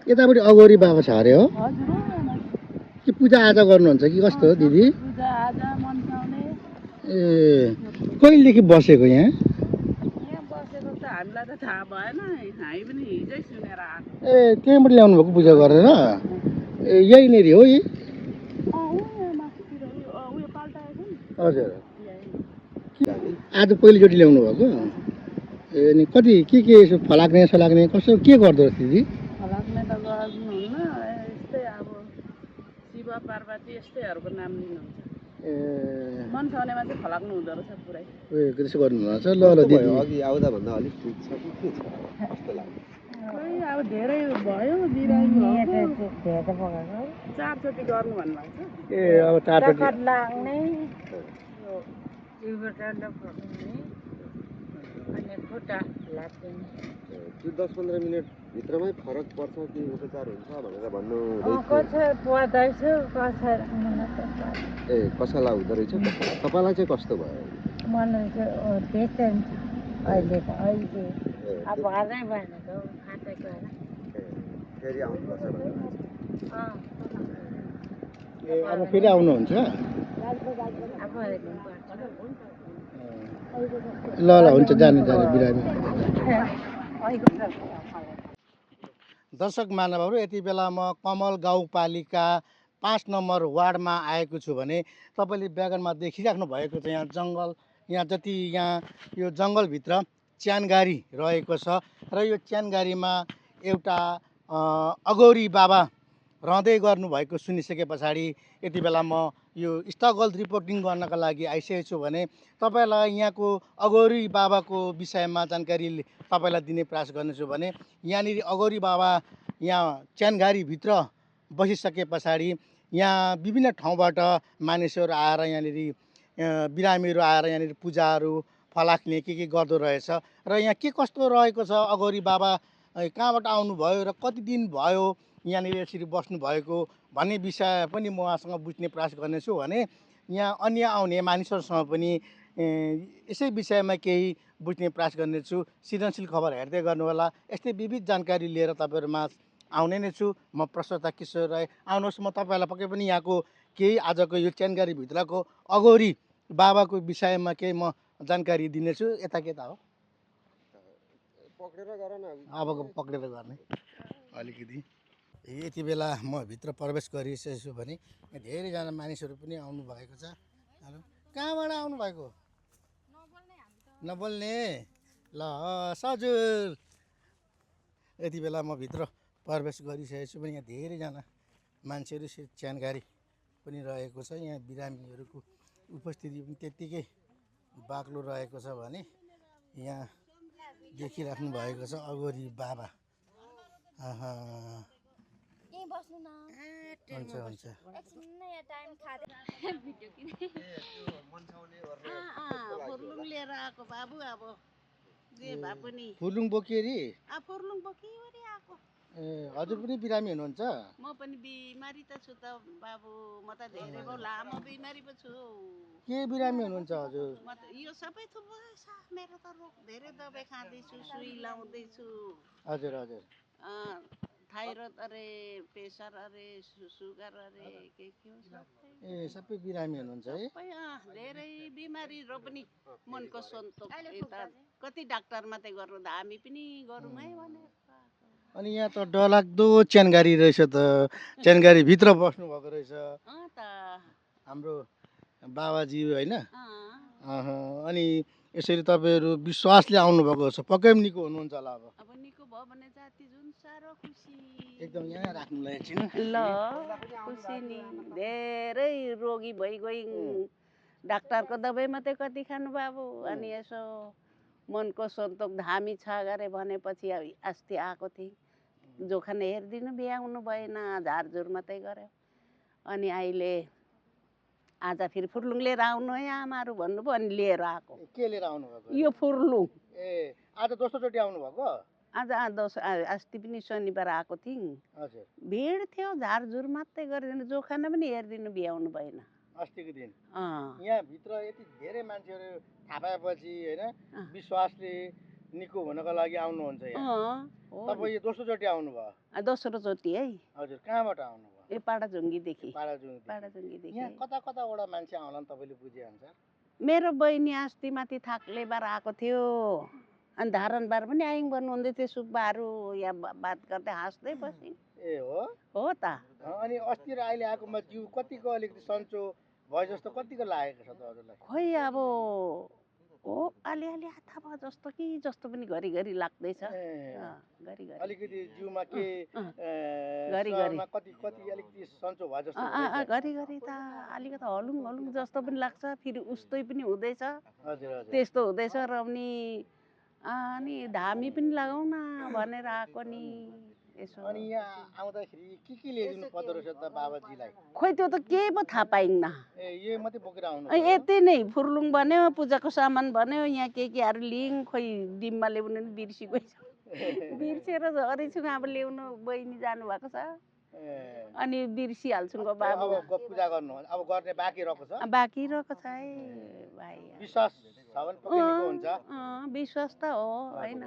यतापट्टि अगौरी बाबा छ अरे हो हजुर हो यहाँ माथि। के पूजाआजा गर्नुहुन्छ कि कस्तो हो दिदी पूजा आजा मन्साउने ए कहिलेदेखि बसेको यहाँ यहाँ बसेको त हामीलाई त थाहा भएन हामी पनि हिजै सुनेर आएको ए त्यहीँबाट ल्याउनु भएको पूजा गरेर ए यहीँनिर हो यी यहाँ माथितिर उयो पाल्टाएको नि हजुर यहीँ। आज पहिलोचोटि ल्याउनु भएको ए अनि कति के यसो फलाक्ने सलाक्ने कसो के गर्दो रहेछ दिदी फलाक्ने त गर्नुहुन्न यस्तै अब शिव पार्वती यस्तैहरूको नाम लिनुहुन्छ ए मन्साउनेमा चाहिँ फलाक्नु हुँदो रहेछ पुरै त्यसो गर्नुहुन्छ ल ल दिदी अघि आउँदा भन्दा अलिक ठिक छ कि के छ कस्तो लाग्यो खै अब धेरै भयो बिरामी चारचोटि गर्नु भन्नुभएको छ ए अब चारचोटि लाग्ने त्यो 10-15 मिनट भित्रमै फरक पर्छ कि उपचार हुन्छ भनेर भन्नु ए कसैलाई हुँदो रहेछ तपाईँलाई चाहिँ कस्तो भयो फेरि आउनुपर्छ भनेर ए अब फेरि आउनुहुन्छ ल ल हुन्छ जाने बिरामी दर्शक महानुभावहरू यति बेला म कमल गाउँपालिका 5 नम्बर वार्डमा आएको छु भने तपाईँले ब्याकग्राउन्डमा देखिराख्नु भएको छ यहाँ जङ्गल यहाँ जति यहाँ यो जङ्गलभित्र च्यानगारी रहेको छ र यो च्यानगारीमा एउटा अगौरी बाबा रहँदै गर्नुभएको सुनिसके पछाडि यति बेला म यो स्थगल रिपोर्टिङ गर्नका लागि आइसकेको छु भने तपाईँलाई यहाँको अगौरी बाबाको विषयमा जानकारी तपाईँलाई दिने प्रयास गर्नेछु भने यहाँनिर अगौरी बाबा यहाँ च्यानगारीभित्र बसिसके पछाडि यहाँ विभिन्न ठाउँबाट मानिसहरू आएर यहाँनिर बिरामीहरू आएर यहाँनिर पूजाहरू फलाक्ने के गर्दो रहेछ र यहाँ के कस्तो रहेको छ अगौरी बाबा कहाँबाट आउनुभयो र कति दिन भयो यहाँनिर यसरी बस्नुभएको भन्ने विषय पनि म उहाँसँग बुझ्ने प्रयास गर्नेछु भने यहाँ अन्य आउने मानिसहरूसँग पनि यसै विषयमा केही बुझ्ने प्रयास गर्नेछु सृजनशील खबर हेर्दै गर्नु होला यस्तै विविध जानकारी लिएर तपाईँहरूमा आउने नै छु म प्रस्तोता किशोर राई आउनुहोस् म तपाईँहरूलाई पक्कै पनि यहाँको केही आजको यो च्यानगारीभित्रको अगौरी बाबाको विषयमा केही म जानकारी दिनेछु यता के त हो पक्रेर गर न अब पक्रेर गर्ने अलिकति यति बेला म भित्र प्रवेश गरिसकेको छु भने धेरैजना मानिसहरू पनि आउनु भएको छ कहाँबाट आउनु भएको नबोल्ने ल हजुर यति बेला म भित्र प्रवेश गरिसकेको छु भने यहाँ धेरैजना मान्छेहरू च्यानगारी पनि रहेको छ यहाँ बिरामीहरूको उपस्थिति पनि त्यत्तिकै बाक्लो रहेको छ भने यहाँ देखिराख्नु भएको छ अगौरी बाबा हुन्छ हुन्छ फुर्लुङ लिएर आएको बाबु अब जे भए पनि फुर्लुङ बोकेरी फुर्लुङ बोकिवरी आएको ए हजुर पनि बिरामी हुनुहुन्छ म पनि बिमारी त छु त बाबु म त धेरै भयो लामो बिमारी पो छु के बिरामी हुनुहुन्छ हजुर म त यो सबै थुप्रो मेरो त रोग धेरै दबाई खाँदैछु सुई लाउँदैछु हजुर हजुर थाइरोइड अरे प्रेसर अरे सुगर अरे के हो ए सबै बिरामी हुनुहुन्छ है सबै धेरै बिमारी र पनि मनको सन्तोष यता कति डाक्टर मात्रै गर्नु त हामी पनि गरौँ है भनेर अनि यहाँ त डरलाग्दो च्यानगारी रहेछ त च्यानगारी भित्र बस्नु भएको रहेछ त हाम्रो बाबाजी होइन अनि यसरी तपाईँहरू विश्वासले आउनुभएको छ पक्कै पनि निको हुनुहुन्छ होला अब निको भयो भने जाति जुन साह्रो खुसी एकदम यहाँ राख्नुलाई एकछिन ल खुसी नि धेरै रोगी भइगइ डाक्टरको दबाई मात्रै कति खानु बाबु अनि यसो मनको सन्तोक धामी छ गरे भनेपछि अस्ति आएको थिएँ जोखान हेरिदिनु भ्याउनु भएन झारझुर मात्रै गऱ्यो अनि अहिले आज फेरि फुर्लुङ लिएर आउनु है आमाहरू भन्नुभयो अनि लिएर आएको के लिएर आउनुभएको यो फुर्लुङ ए आज दोस्रोचोटि आउनुभएको आज अस्ति पनि शनिबार आएको थियौँ हजुर भिड थियो झारझुर मात्रै गरिदिनु जोखान पनि हेरिदिनु भ्याउनु भएन अस्तिको दिन यहाँ भित्र यति धेरै मान्छेहरू थाहा पाएपछि होइन विश्वासले निको हुनको लागि आउनुहुन्छ यहाँ हो तपाईँ यो दोस्रोचोटि आउनुभयो दोस्रोचोटि है हजुर कहाँबाट आउनुभयो यो पाडाझुङ्गीदेखि पाडाजुङदेखि पाडाझुङ्गीदेखि यहाँ कता कताबाट मान्छे आउला नि तपाईँले बुझे अनुसार मेरो बहिनी अस्ति माथि थाक्लेबार आएको थियो अनि धारणबार पनि आइङ भन्नुहुँदै थियो सुब्बाहरू यहाँ बात गर्दै हाँस्दै बस्यो ए हो त अनि अस्ति र अहिले आएकोमा जिउ कतिको अलिकति सन्चो भयो जस्तो कतिको लागेको छ त हजुरलाई खोइ अब हो अलिअलि हात भयो जस्तो कि जस्तो पनि घरिघरि लाग्दैछ घरिघरि अलिकति जिउमा के घरिघरि कति कति अलिकति सन्चो भयो जस्तो घरिघरि त अलिकति हलुङ हलुङ जस्तो पनि लाग्छ फेरि उस्तै पनि हुँदैछ हजुर हजुर त्यस्तो हुँदैछ र अनि धामी पनि लगाउँ न भनेर आएको नि यसो अनि यहाँ आउँदाखेरि के ल्याइदिनु पर्दो रहेछ त बाबाजीलाई खोइ त्यो त केही पो थाहा पाइन्न ए यो मात्रै बोकेर आउनु यति नै फुर्लुङ भन्यो पूजाको सामान भन्यो यहाँ केहरू लिङ खोइ डिम्बा ल्याउनु नि बिर्सिगयो बिर्सेर झरेछु अब ल्याउनु बहिनी जानुभएको छ अनि बिर्सिहाल्छु बाबु अब पूजा गर्नु अब गर्ने बाँकी रहेको छ बाँकी रहेको छ है भाइ विश्वास छ भने पक्रिनु हुन्छ विश्वास त हो होइन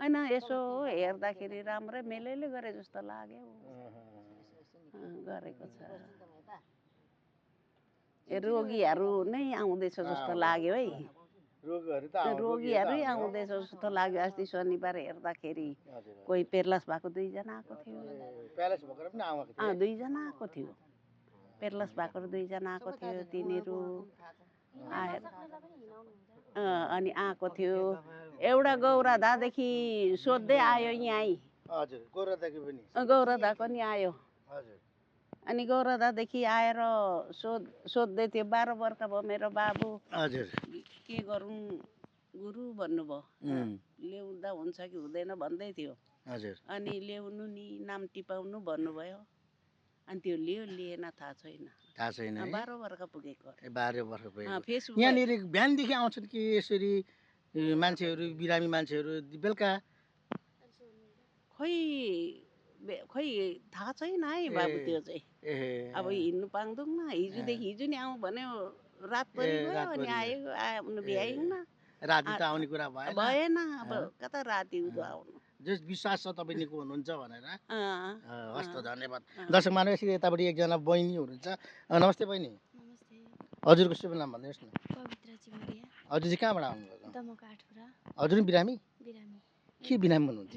होइन यसो हेर्दाखेरि राम्रै मेलैले गरे जस्तो लाग्यो गरेको छ रोगीहरू नै आउँदैछ जस्तो लाग्यो है रोगीहरू आउँदैछ जस्तो लाग्यो अस्ति शनिबार हेर्दाखेरि कोही पेर्लास भएको 2 जना आएको थियो दुईजना आएको थियो पेर्लास भएको 2 जना आएको थियो तिनीहरू आएर अनि आएको थियो एउटा गौराधादेखि सोध्दै आयो यहीँ हजुर गौराधाको नि आयो अनि गौराधादेखि आएर सोध्दै थियो 12 वर्ष भयो मेरो बाबु हजुर के गरौँ गुरु भन्नुभयो ल्याउँदा हुन्छ कि हुँदैन भन्दै थियो हजुर अनि ल्याउनु नि नाम टिपाउनु भन्नुभयो अनि त्यो लिएन थाहा छैन 12 वर्ष पुगेको 12 वर्ष पुगेको फेसबुक यहाँनिर बिहानदेखि आउँछन् कि यसरी मान्छेहरू बिरामी मान्छेहरू बेलुका खोइ थाहा छैन है बाबु त्यो चाहिँ अब हिँड्नु पाउँदैनौँ हिजोदेखि हिजो नि आउँ भन्यो रात पनि गयो अनि आउनु भ्याइन्न राति त आउने कुरा भएन अब कता राति उदो आउनु जस विश्वास छ तपाईँ निको हुनुहुन्छ भनेर हस् त धन्यवाद दर्शक मानव यसरी यतापट्टि एकजना बहिनी हुनुहुन्छ नमस्ते बहिनी हजुरको शुभ नाम भन्नुहोस् न हजुर चाहिँ कहाँबाट आउनुभएको हजुर पनि बिरामी के बिरामी हुनुहुन्छ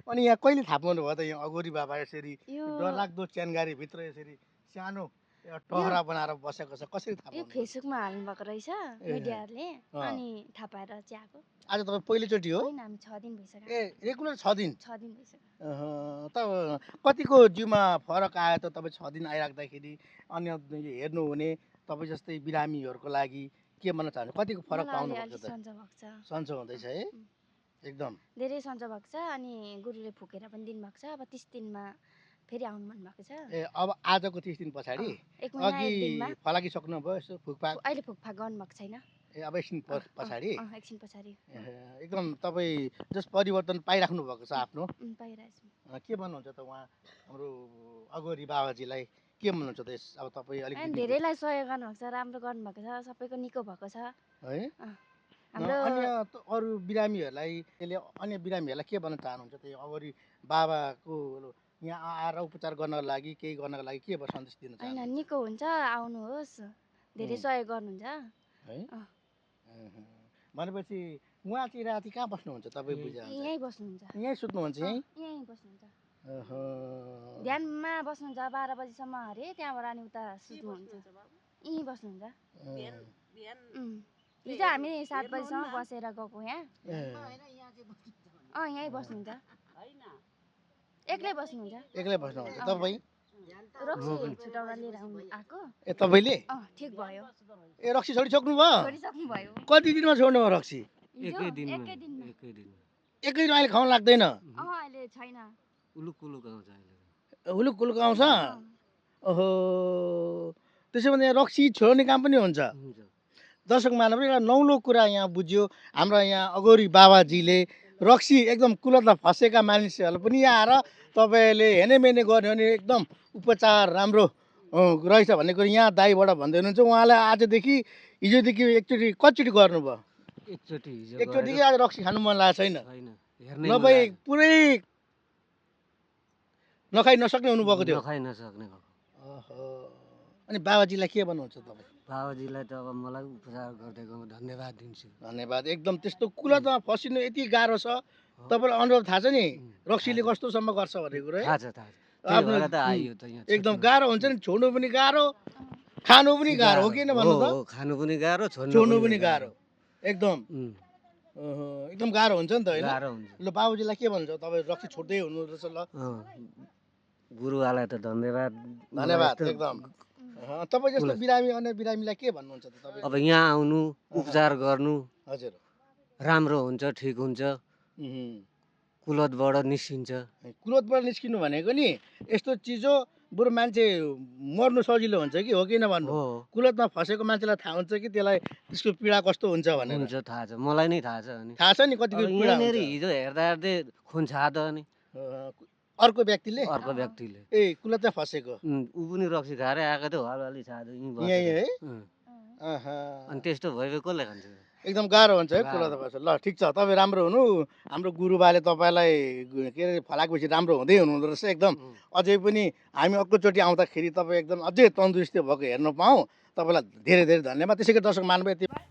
अनि यहाँ कहिले थाहा पाउनु भयो त यहाँ अगोरी बाबा यसरी डरलाग्दो च्यानगारीभित्र यसरी सानो टहरा बनाएर बसेको छ कसरी थाहा पाउनु फेसबुकमा हाल्नु भएको रहेछ मिडियाले अनि थाहा पाएर चाहिँ आएको आज तपाईँ पहिलोचोटि हो हैन हामी 6 दिन भइसक्यो ए रेगुलर 6 दिन भइसक्यो त कतिको जिउमा फरक आयो त तपाईँ 6 दिन आइराख्दाखेरि अन्य हेर्नु हुने तपाईँ जस्तै बिरामीहरूको लागि के भन्न चाहन्छ कतिको फरक पाउनु पर्छ त सन्चो हुँदैछ है एकदम धेरै सन्चो भएको छ अनि गुरुले फुकेर पनि दिनु भएको छ अब 30 दिनमा फेरि आउनु मन भएको छ ए अब आजको 30 दिन पछाडी अघि फलाकी सक्नु भयो यसो फुकफाक अहिले फुकफाक गर्नु भएको छैन ए अब एकछिन पछाडी एकछिन पछाडी एकदम तपाईँ जस परिवर्तन पाइराख्नु भएको छ आफ्नो पाइरहेछु के भन्नुहुन्छ त उहाँ हाम्रो अगोरी बाबाजीलाई के भन्नुहुन्छ त अब तपाईँ अलिक धेरैलाई सहयोग गर्नुभएको छ राम्रो गर्नुभएको छ सबैको निको भएको छ है हाम्रो अन्य अरू बिरामीहरूलाई अन्य बिरामीहरूलाई के भन्न चाहनुहुन्छ त अगोरी बाबाको यहाँ आएर उपचार गर्नको लागि केही गर्नको लागि के सन्देश दिन चाहनुहुन्छ हैन निको हुन्छ आउनुहोस् धेरै सहयोग गर्नुहुन्छ है भनेपछि उहाँ चाहिँ राति कहाँ बस्नुहुन्छ तपाईँ बुझ्नुहुन्छ यहीँ बस्नुहुन्छ यहीँ सुत्नुहुन्छ यहीँ बस्नुहुन्छ ध्यानमा बस्नुहुन्छ 12 बजीसम्म अरे त्यहाँबाट अनि उता सुत्नुहुन्छ यहीँ बस्नुहुन्छ हिजो हामी 7 बजीसम्म बसेर गएको यहाँ यहीँ बस्नुहुन्छ एक्लै बस्नुहुन्छ तपाईँ रक्सी छुटाउन लिएर आएको ए तपाईँले ठिक भयो ए रक्सी छोडिसक्नु भयो कति दिनमा छोड्नु भयो रक्सी एकै दिन अहिले खाउन लाग्दैन अहिले छैन हुलुक आउँछ ओहो त्यसो भने रक्सी छोड्ने काम पनि हुन्छ दर्शक मानव एउटा नौलो कुरा यहाँ बुझ्यो हाम्रो यहाँ अगोरी बाबाजीले रक्सी एकदम कुलतमा फसेका मानिसहरूले पनि यहाँ आएर तपाईँले हेनेमेने गर्यो भने एकदम उपचार राम्रो रहेछ भन्ने कुरो यहाँ दाईबाट भन्दै हुनुहुन्छ उहाँलाई आजदेखि हिजोदेखि एकचोटि कतिचोटि गर्नुभयो एकचोटि हिजो एकचोटि गरेको आज रक्सी खानु मन लागेको छैन छैन हेर्नै नभए पुरै नखाइ नसक्ने हुनुभएको थियो नखाइ नसक्ने भएको ओहो अनि बाबाजीलाई के भन्नुहुन्छ तपाईँ बाबाजीलाई त अब मलाई उपचार गरिदिएको धन्यवाद दिन्छु धन्यवाद एकदम त्यस्तो कुलतमा फसिनु यति गाह्रो छ तपाईँलाई अनुभव थाहा छ नि रक्सीले कस्तोसम्म गर्छ भन्ने कुरो है थाहा छ त्यही आफ्नो भएर त आइयो त यहाँ एकदम छोड्नु। गाह्रो हुन्छ नि छोड्नु पनि गाह्रो खानु पनि गाह्रो हो किन भन्नु त हो, खानु पनि गाह्रो छोड्नु पनि गाह्रो एकदम उम्, ओहो, एकदम गाह्रो हुन्छ नि त होइन गाह्रो हुन्छ ल बाबुजीलाई के भन्छ तपाईँ रक्सी छोड्दै हुनु रहेछ ल गुरुवालाई त धन्यवाद धन्यवाद यस्तो- एकदम तपाईँ जस्तो बिरामी अन्य बिरामीलाई के भन्नुहुन्छ त तपाईँ अब यहाँ आउनु उपचार गर्नु हजुर राम्रो हुन्छ ठिक हुन्छ उहुँ। कुलतबाट निस्किन्छ कुलतबाट निस्किनु भनेको नि यस्तो चिज हो बरु मान्छे मर्नु सजिलो हुन्छ कि हो किन भन्नु हो कुलतमा फसेको मान्छेलाई थाहा हुन्छ कि त्यसलाई त्यसको पीडा कस्तो हुन्छ भनेर हुन्छ थाहा छ मलाई नै थाहा छ अनि थाहा छ नि कतिको अब पीडा यहाँनिर हुन्छ हिजो हेर्दा हेर्दै खुन छाद अनि अर्को व्यक्तिले अर्को व्यक्तिले ए कुलतमा फसेको ऊ पनि रक्सी खाएरै आएको थियो हलहली छाद यहीँ बसेर। यहीँ है उम्, आहा। अनि त्यस्तो भएपछि कसले खान्छ एकदम गाह्रो हुन्छ है गाह्रो। कुलतमा फसेको ल ठिक छ तपाईँ राम्रो हुनु हाम्रो गुरुबाले तपाईँलाई के अरे फलाएपछि राम्रो हुँदै हुनुहुँदो रहेछ एकदम अझै पनि हामी अर्कोचोटि आउँदाखेरि तपाईँ एकदम अझै तन्दुरुस्ती भएको हेर्न पाऊँ तपाईँलाई धेरै धेरै धन्यवाद त्यसै गरी दर्शक महानुभाव यति पड्यो